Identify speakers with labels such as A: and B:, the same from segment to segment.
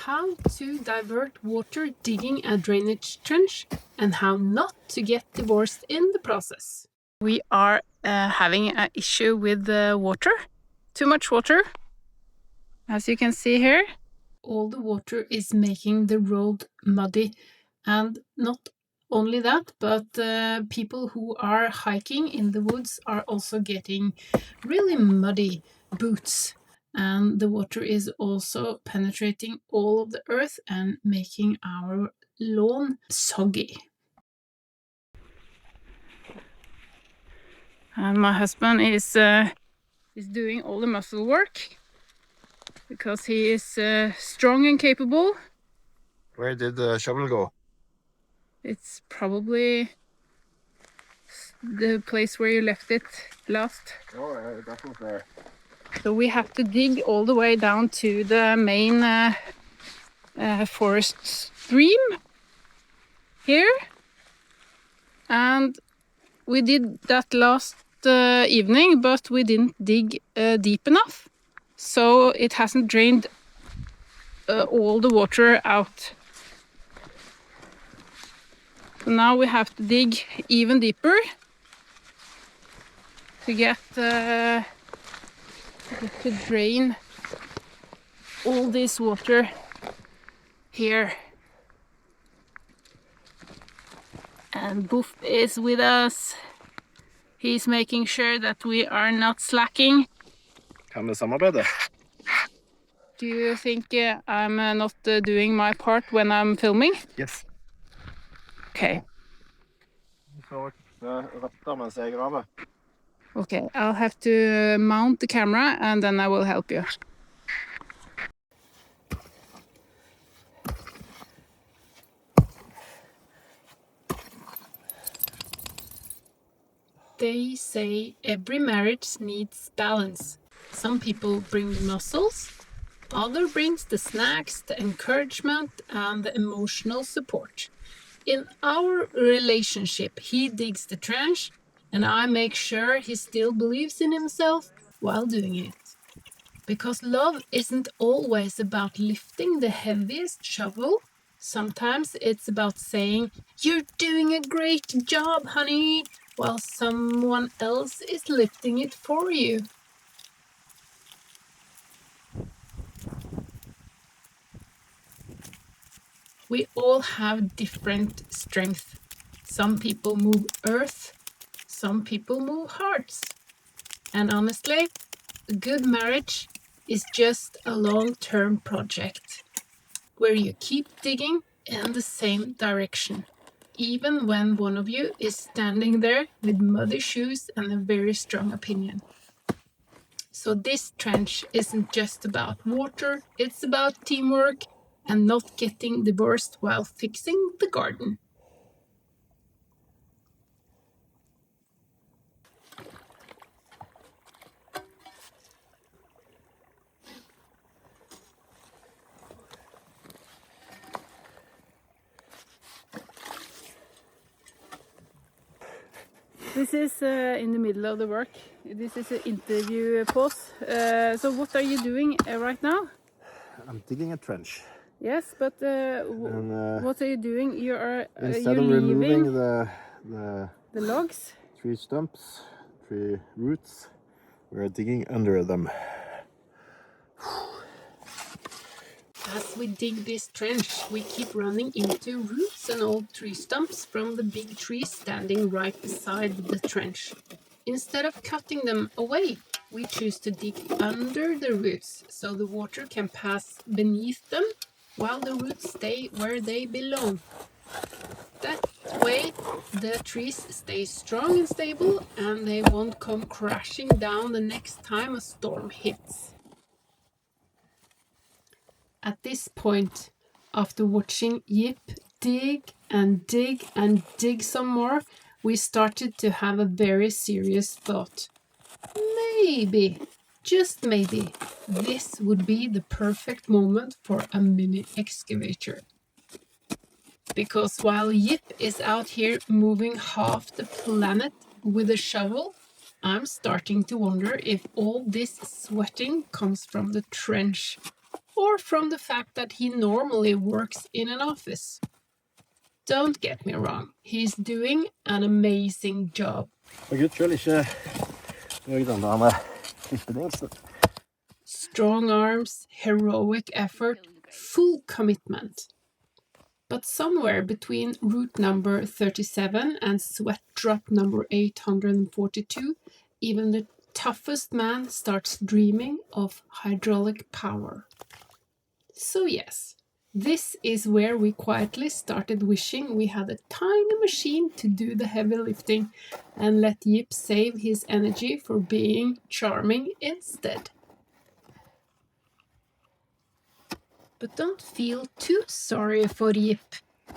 A: how to divert water digging a drainage trench and how not to get divorced in the process. We are having an issue with the water. Too much water, as you can see here. All the water is making the road muddy, and not only that, but people who are hiking in the woods are also getting really muddy boots, and the water is also penetrating all of the earth and making our lawn soggy. And my husband is doing all the muscle work because he is strong and capable.
B: Where did the shovel go?
A: It's probably the place where you left it last.
B: Oh, that was there.
A: So we have to dig all the way down to the main forest stream here. And we did that last evening, but we didn't dig deep enough. So it hasn't drained all the water out. So now we have to dig even deeper to get to drain all this water here. And Boof is with us. He's making sure that we are not slacking.
B: Kan vi samarbeide?
A: Do you think I'm not doing my part when I'm filming?
B: Yes.
A: Okay. Okay, I'll have to mount the camera and then I will help you. They say every marriage needs balance. Some people bring the muscles, others brings the snacks, the encouragement and the emotional support. In our relationship, he digs the trench and I make sure he still believes in himself while doing it. Because love isn't always about lifting the heaviest shovel. Sometimes it's about saying, "You're doing a great job, honey," while someone else is lifting it for you. We all have different strength. Some people move earth, some people move hearts. And honestly, a good marriage is just a long-term project where you keep digging in the same direction, even when one of you is standing there with muddy shoes and a very strong opinion. So this trench isn't just about water, it's about teamwork and not getting divorced while fixing the garden. This is in the middle of the work. This is an interview pause. So what are you doing right now?
B: I'm digging a trench.
A: Yes, but what are you doing? You are
B: Instead
A: you
B: of removing
A: leaving
B: the
A: logs?
B: tree stumps, tree roots, we're digging under them.
A: As we dig this trench, we keep running into roots and old tree stumps from the big trees standing right beside the trench. Instead of cutting them away, we choose to dig under the roots so the water can pass beneath them while the roots stay where they belong. That way, the trees stay strong and stable and they won't come crashing down the next time a storm hits. At this point, after watching Yip dig and dig and dig some more, we started to have a very serious thought. Maybe, just maybe, this would be the perfect moment for a mini excavator. Because while Yip is out here moving half the planet with a shovel, I'm starting to wonder if all this sweating comes from the trench. or from the fact that he normally works in an office. Don't get me wrong, he's doing an amazing job.
B: For Guds skyld ikke røy den der med klippedingsen.
A: Strong arms, heroic effort, full commitment. But somewhere between route number 37 and sweat drop number 842, even the toughest man starts dreaming of hydraulic power. So yes, this is where we quietly started wishing we had a tiny machine to do the heavy lifting and let Yip save his energy for being charming instead. But don't feel too sorry for Yip.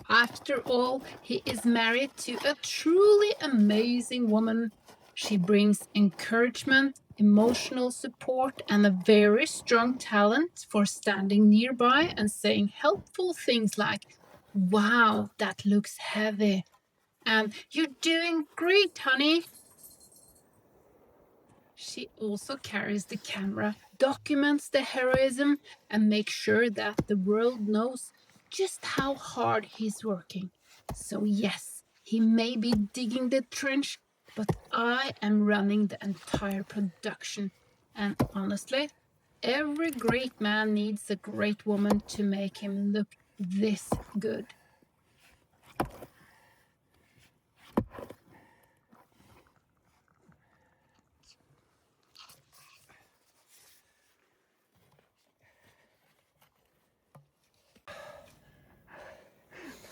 A: After all, he is married to a truly amazing woman. She brings encouragement, emotional support, and a very strong talent for standing nearby and saying helpful things like, "Wow, that looks heavy," and "You're doing great, honey." She also carries the camera, documents the heroism, and makes sure that the world knows just how hard he's working. So yes, he may be digging the trench, but I am running the entire production. And honestly, every great man needs a great woman to make him look this good.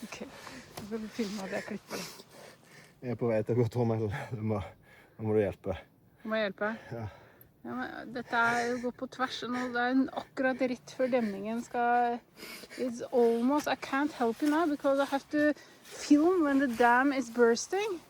A: Ok, så får vi filme det klippet.
B: Jeg på vei til å gå tommel. Nå må du hjelpe.
A: Må jeg hjelpe?
B: Ja.
A: Ja, men dette går på tvers nå. Det akkurat rett før demningen skal... It's almost... I can't help you now because I have to film when the dam is bursting.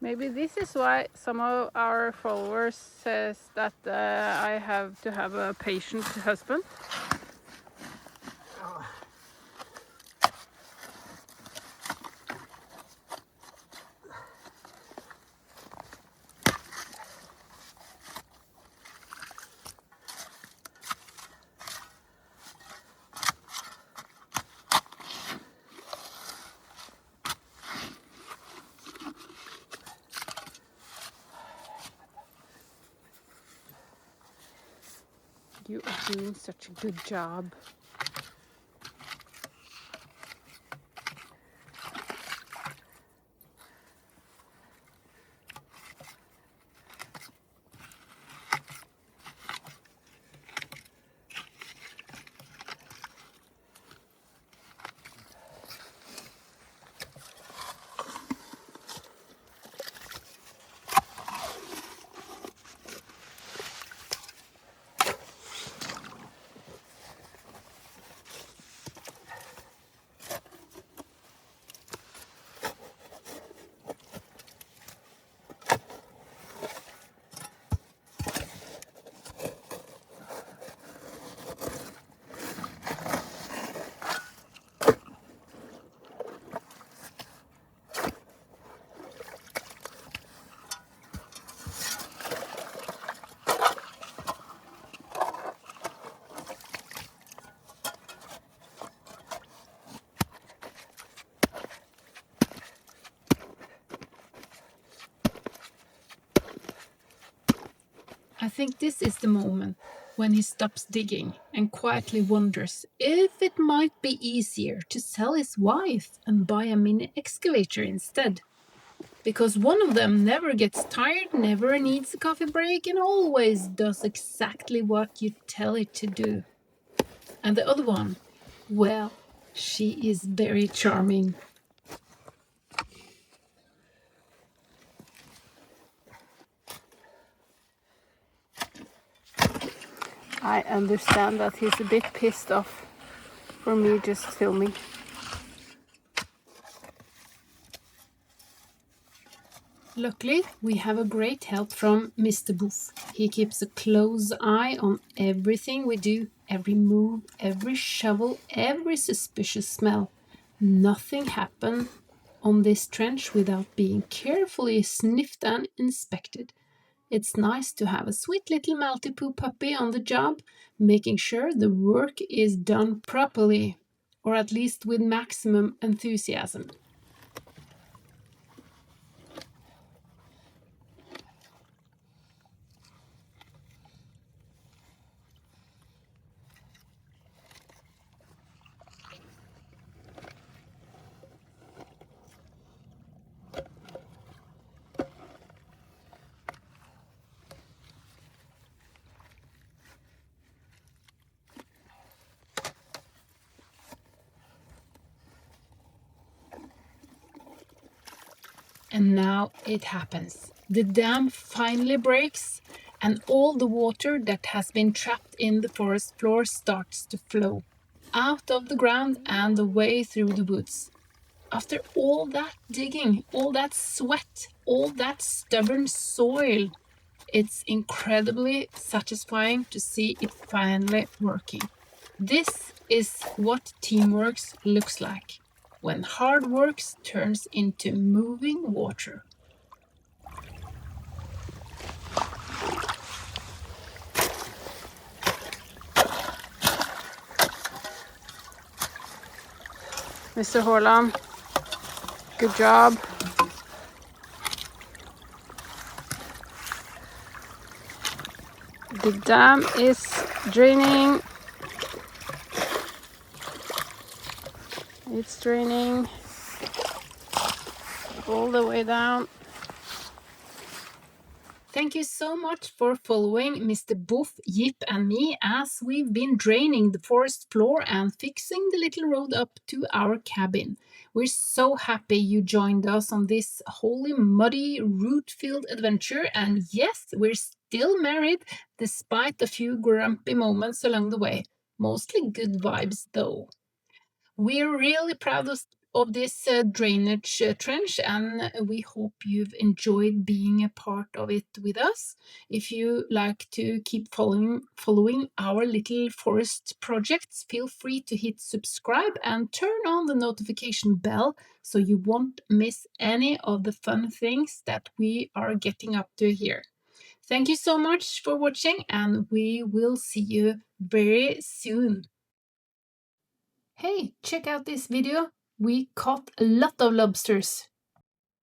A: Maybe this is why some of our followers says that I have to have a patient husband. You are doing such a good job. I think this is the moment when he stops digging and quietly wonders if it might be easier to sell his wife and buy a mini excavator instead. Because one of them never gets tired, never needs a coffee break, and always does exactly what you tell it to do. And the other one, well, she is very charming. I understand that he's a bit pissed off for me just filming. Luckily, we have a great help from Mr. Booth. He keeps a close eye on everything we do, every move, every shovel, every suspicious smell. Nothing happened on this trench without being carefully sniffed and inspected. It's nice to have a sweet little Maltipoo puppy on the job, making sure the work is done properly, or at least with maximum enthusiasm. And now it happens. The dam finally breaks, and all the water that has been trapped in the forest floor starts to flow out of the ground and away through the woods. After all that digging, all that sweat, all that stubborn soil, it's incredibly satisfying to see it finally working. This is what teamwork looks like, when hard work turns into moving water. Mr. Horlam, good job. The dam is draining. It's draining all the way down. Thank you so much for following Mr. Boof, Yip and me as we've been draining the forest floor and fixing the little road up to our cabin. We're so happy you joined us on this wholly muddy, root-filled adventure, and yes, we're still married despite a few grumpy moments along the way. Mostly good vibes though. We're really proud of this drainage trench, and we hope you've enjoyed being a part of it with us. If you like to keep following our little forest projects, feel free to hit subscribe and turn on the notification bell so you won't miss any of the fun things that we are getting up to here. Thank you so much for watching, and we will see you very soon. Hey, check out this video. We caught a lot of lobsters.